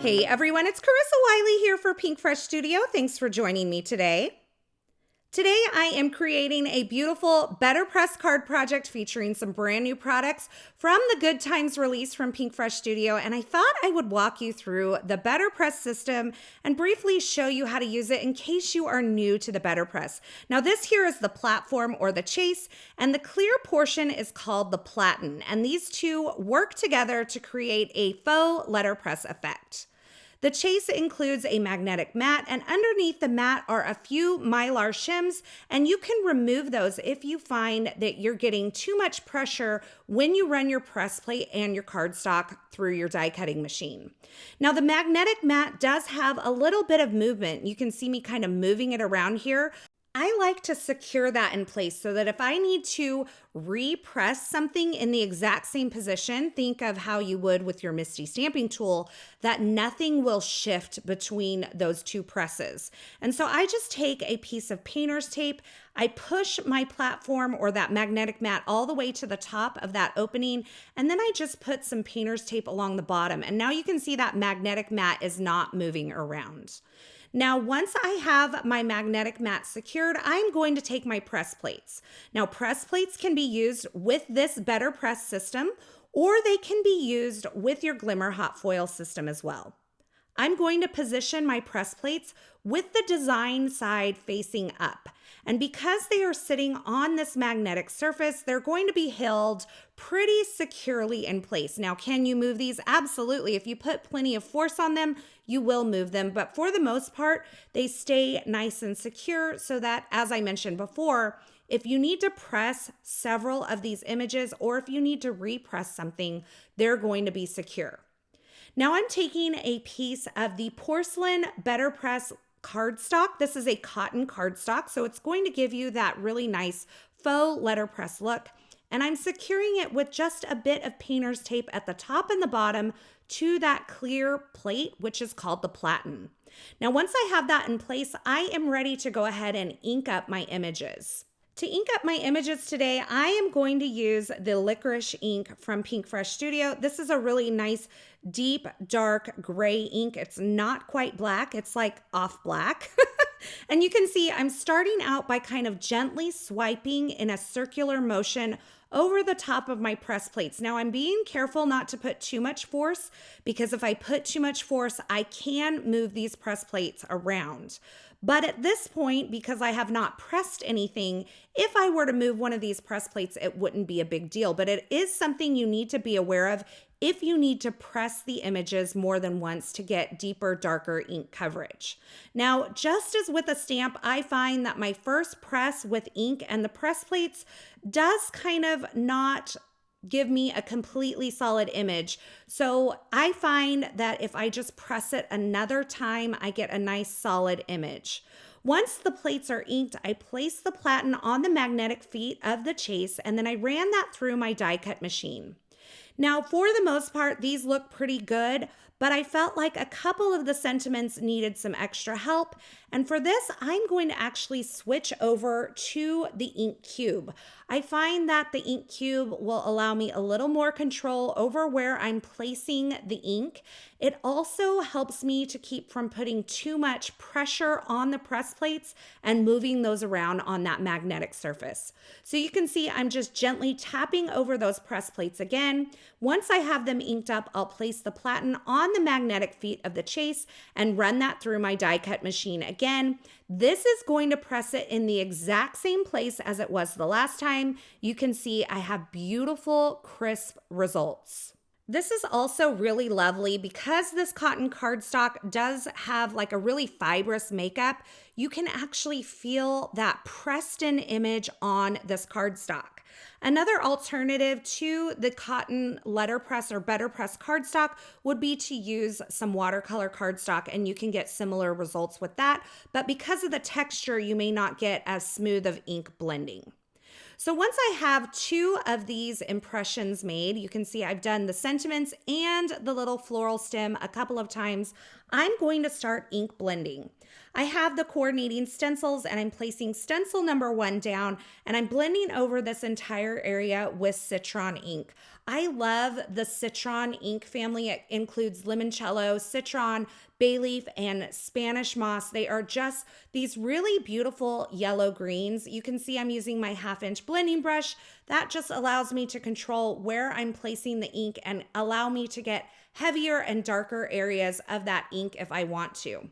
Hey everyone, it's Carissa Wiley here for Pinkfresh Studio. Thanks for joining me today. Today I am creating a beautiful Betterpress card project featuring some brand new products from the Good Times release from Pinkfresh Studio, and I thought I would walk you through the Betterpress system and briefly show you how to use it in case you are new to the Betterpress. Now this here is the platform or the chase, and the clear portion is called the platen, and these two work together to create a faux letterpress effect. The chase includes a magnetic mat, and underneath the mat are a few mylar shims, and you can remove those if you find that you're getting too much pressure when you run your press plate and your cardstock through your die cutting machine. Now the magnetic mat does have a little bit of movement. You can see me kind of moving it around here. I like to secure that in place so that if I need to repress something in the exact same position, think of how you would with your MISTI stamping tool, that nothing will shift between those two presses. And so I just take a piece of painter's tape, I push my platform or that magnetic mat all the way to the top of that opening, and then I just put some painter's tape along the bottom. And now you can see that magnetic mat is not moving around. Now, once I have my magnetic mat secured, I'm going to take my press plates. Now, press plates can be used with this Betterpress system, or they can be used with your Glimmer hot foil system as well. I'm going to position my press plates with the design side facing up. And because they are sitting on this magnetic surface, they're going to be held pretty securely in place. Now, can you move these? Absolutely. If you put plenty of force on them, you will move them. But for the most part, they stay nice and secure so that, as I mentioned before, if you need to press several of these images or if you need to repress something, they're going to be secure. Now I'm taking a piece of the Porcelain Betterpress cardstock. This is a cotton cardstock, so it's going to give you that really nice faux letterpress look. And I'm securing it with just a bit of painter's tape at the top and the bottom to that clear plate, which is called the platen. Now, once I have that in place, I am ready to go ahead and ink up my images. To ink up my images today, I am going to use the Licorice ink from Pinkfresh Studio. This is a really nice, deep, dark gray ink. It's not quite black. It's like off black. And you can see I'm starting out by kind of gently swiping in a circular motion over the top of my press plates. Now I'm being careful not to put too much force, because if I put too much force, I can move these press plates around. But at this point, because I have not pressed anything, if I were to move one of these press plates, it wouldn't be a big deal. But it is something you need to be aware of if you need to press the images more than once to get deeper, darker ink coverage. Now, just as with a stamp, I find that my first press with ink and the press plates does kind of not give me a completely solid image. So I find that if I just press it another time, I get a nice solid image. Once the plates are inked, I place the platen on the magnetic feet of the chase, and then I ran that through my die cut machine. Now, for the most part, these look pretty good, but I felt like a couple of the sentiments needed some extra help. And for this, I'm going to actually switch over to the ink cube. I find that the ink cube will allow me a little more control over where I'm placing the ink. It also helps me to keep from putting too much pressure on the press plates and moving those around on that magnetic surface. So you can see I'm just gently tapping over those press plates again. Once I have them inked up, I'll place the platen on the magnetic feet of the chase and run that through my die cut machine again. This is going to press it in the exact same place as it was the last time. You can see I have beautiful, crisp results. This is also really lovely because this cotton cardstock does have like a really fibrous makeup. You can actually feel that pressed in image on this cardstock. Another alternative to the cotton letterpress or Betterpress cardstock would be to use some watercolor cardstock, and you can get similar results with that. But because of the texture, you may not get as smooth of ink blending. So once I have two of these impressions made, you can see I've done the sentiments and the little floral stem a couple of times. I'm going to start ink blending. I have the coordinating stencils and I'm placing stencil number 1 down and I'm blending over this entire area with Citron ink. I love the Citron ink family. It includes limoncello, citron, bay leaf, and Spanish moss. They are just these really beautiful yellow greens. You can see I'm using my 1/2-inch blending brush. That just allows me to control where I'm placing the ink and allow me to get heavier and darker areas of that ink if I want to.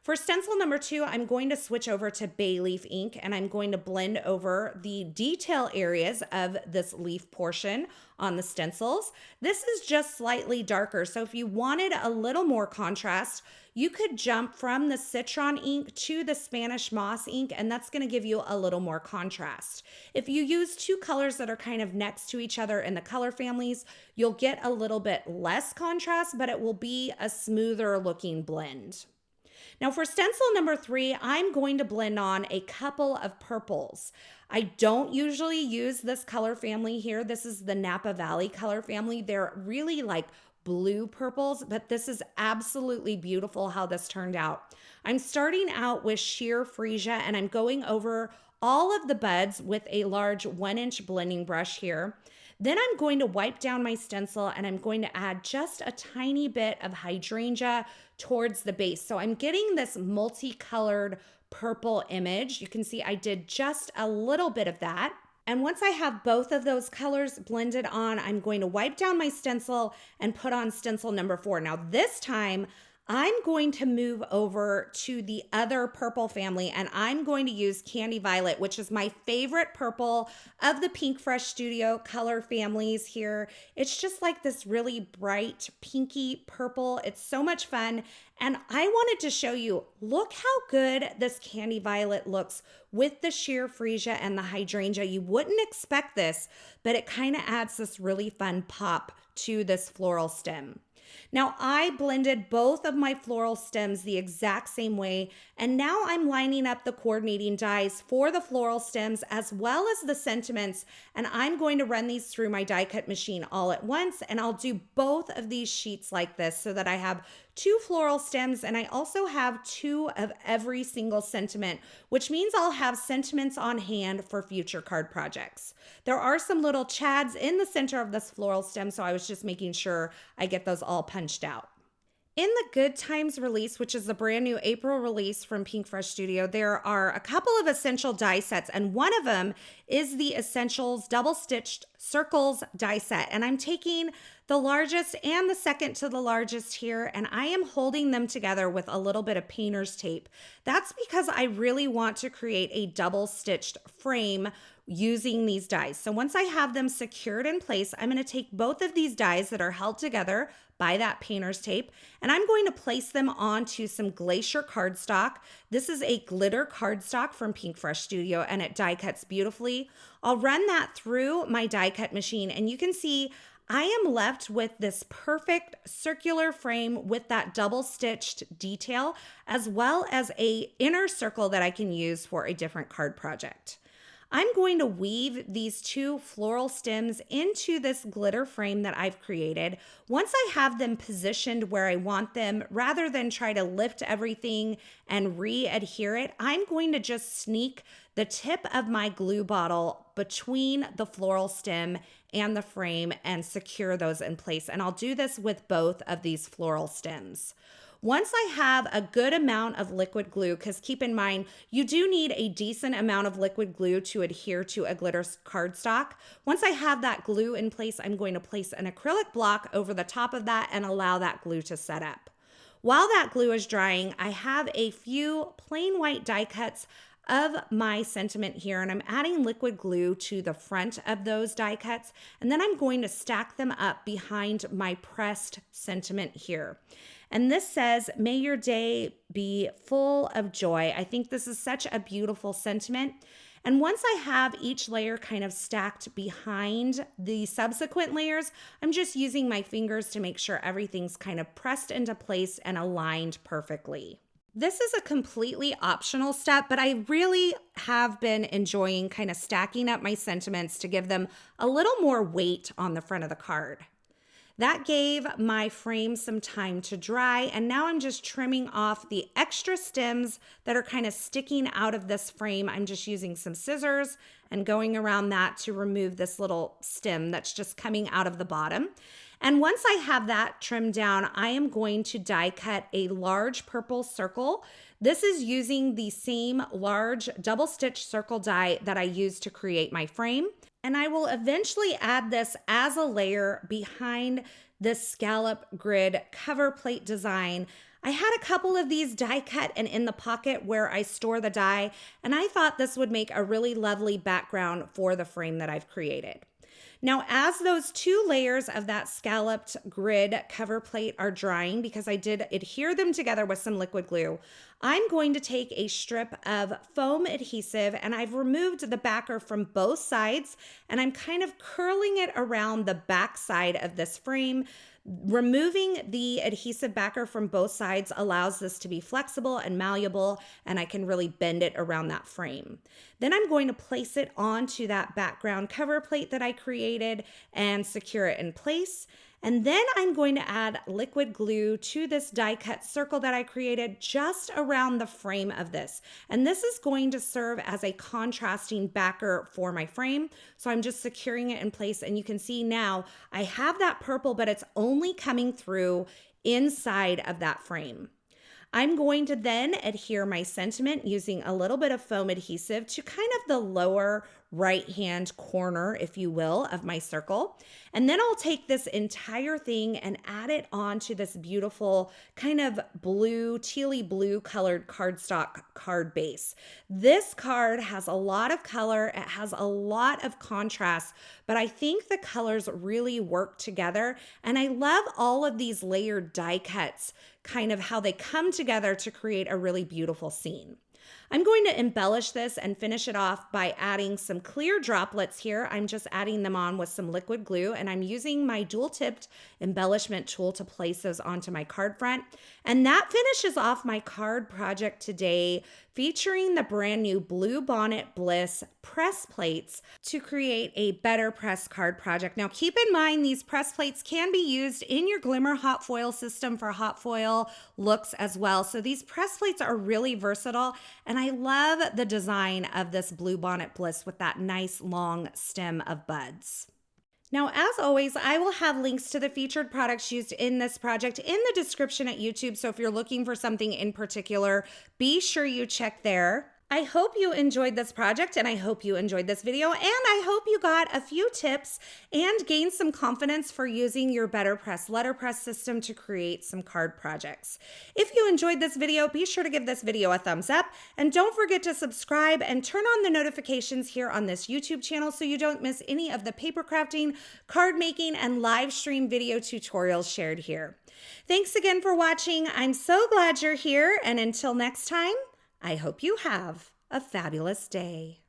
For stencil number 2, I'm going to switch over to bay leaf ink and I'm going to blend over the detail areas of this leaf portion on the stencils. This is just slightly darker, so if you wanted a little more contrast, you could jump from the citron ink to the Spanish moss ink, and that's going to give you a little more contrast. If you use 2 colors that are kind of next to each other in the color families, you'll get a little bit less contrast, but it will be a smoother looking blend. Now for stencil number 3, I'm going to blend on a couple of purples. I don't usually use this color family here. This is the Napa Valley color family. They're really like blue purples, but this is absolutely beautiful how this turned out. I'm starting out with sheer Fresia and I'm going over all of the buds with a large 1-inch blending brush here. Then I'm going to wipe down my stencil and I'm going to add just a tiny bit of Hydrangea towards the base. So I'm getting this multicolored purple image. You can see I did just a little bit of that. And once I have both of those colors blended on, I'm going to wipe down my stencil and put on stencil number 4. Now this time, I'm going to move over to the other purple family and I'm going to use Candy Violet, which is my favorite purple of the Pinkfresh Studio color families here. It's just like this really bright pinky purple. It's so much fun. And I wanted to show you, look how good this Candy Violet looks with the sheer Fresia and the Hydrangea. You wouldn't expect this, but it kind of adds this really fun pop to this floral stem. Now I blended both of my floral stems the exact same way, and now I'm lining up the coordinating dies for the floral stems as well as the sentiments, and I'm going to run these through my die cut machine all at once, and I'll do both of these sheets like this so that I have 2 floral stems and I also have 2 of every single sentiment, which means I'll have sentiments on hand for future card projects. There are some little chads in the center of this floral stem, so I was just making sure I get those all punched out. In the Good Times release, which is the brand new April release from Pinkfresh Studio, there are a couple of essential die sets, and one of them is the Essentials Double Stitched Circles die set. And I'm taking the largest and the second to the largest here, and I am holding them together with a little bit of painter's tape. That's because I really want to create a double stitched frame using these dies. So once I have them secured in place, I'm going to take both of these dies that are held together by that painter's tape, and I'm going to place them onto some Glacier cardstock. This is a glitter cardstock from Pinkfresh Studio, and it die cuts beautifully. I'll run that through my die cut machine, and you can see I am left with this perfect circular frame with that double stitched detail, as well as an inner circle that I can use for a different card project. I'm going to weave these 2 floral stems into this glitter frame that I've created. Once I have them positioned where I want them, rather than try to lift everything and re-adhere it, I'm going to just sneak the tip of my glue bottle between the floral stem and the frame and secure those in place. And I'll do this with both of these floral stems. Once I have a good amount of liquid glue, because keep in mind, you do need a decent amount of liquid glue to adhere to a glitter cardstock. Once I have that glue in place, I'm going to place an acrylic block over the top of that and allow that glue to set up. While that glue is drying, I have a few plain white die cuts of my sentiment here, and I'm adding liquid glue to the front of those die cuts, and then I'm going to stack them up behind my pressed sentiment here. And this says, "May your day be full of joy." I think this is such a beautiful sentiment. And once I have each layer kind of stacked behind the subsequent layers, I'm just using my fingers to make sure everything's kind of pressed into place and aligned perfectly. This is a completely optional step, but I really have been enjoying kind of stacking up my sentiments to give them a little more weight on the front of the card. That gave my frame some time to dry, and now I'm just trimming off the extra stems that are kind of sticking out of this frame. I'm just using some scissors and going around that to remove this little stem that's just coming out of the bottom. And once I have that trimmed down, I am going to die cut a large purple circle. This is using the same large double stitch circle die that I used to create my frame. And I will eventually add this as a layer behind this scallop grid cover plate design. I had a couple of these die cut and in the pocket where I store the die, and I thought this would make a really lovely background for the frame that I've created. Now, as those two layers of that scalloped grid cover plate are drying, because I did adhere them together with some liquid glue, I'm going to take a strip of foam adhesive, and I've removed the backer from both sides, and I'm kind of curling it around the back side of this frame. Removing the adhesive backer from both sides allows this to be flexible and malleable, and I can really bend it around that frame. Then I'm going to place it onto that background cover plate that I created and secure it in place. And then I'm going to add liquid glue to this die cut circle that I created just around the frame of this. And this is going to serve as a contrasting backer for my frame. So I'm just securing it in place, and you can see now I have that purple, but it's only coming through inside of that frame. I'm going to then adhere my sentiment using a little bit of foam adhesive to kind of the lower right-hand corner, if you will, of my circle. And then I'll take this entire thing and add it onto this beautiful kind of blue, tealy blue colored cardstock card base. This card has a lot of color, it has a lot of contrast, but I think the colors really work together. And I love all of these layered die cuts, kind of how they come together to create a really beautiful scene. I'm going to embellish this and finish it off by adding some clear droplets here. I'm just adding them on with some liquid glue, and I'm using my dual-tipped embellishment tool to place those onto my card front. And that finishes off my card project today, featuring the brand new Bluebonnet Bliss press plates to create a Betterpress card project. Now, keep in mind, these press plates can be used in your Glimmer hot foil system for hot foil looks as well. So these press plates are really versatile, and I love the design of this Bluebonnet Bliss with that nice long stem of buds. Now, as always, I will have links to the featured products used in this project in the description at YouTube. So if you're looking for something in particular, be sure you check there. I hope you enjoyed this project, and I hope you enjoyed this video, and I hope you got a few tips and gained some confidence for using your Betterpress letterpress system to create some card projects. If you enjoyed this video, be sure to give this video a thumbs up, and don't forget to subscribe and turn on the notifications here on this YouTube channel so you don't miss any of the paper crafting, card making, and live stream video tutorials shared here. Thanks again for watching. I'm so glad you're here, and until next time, I hope you have a fabulous day.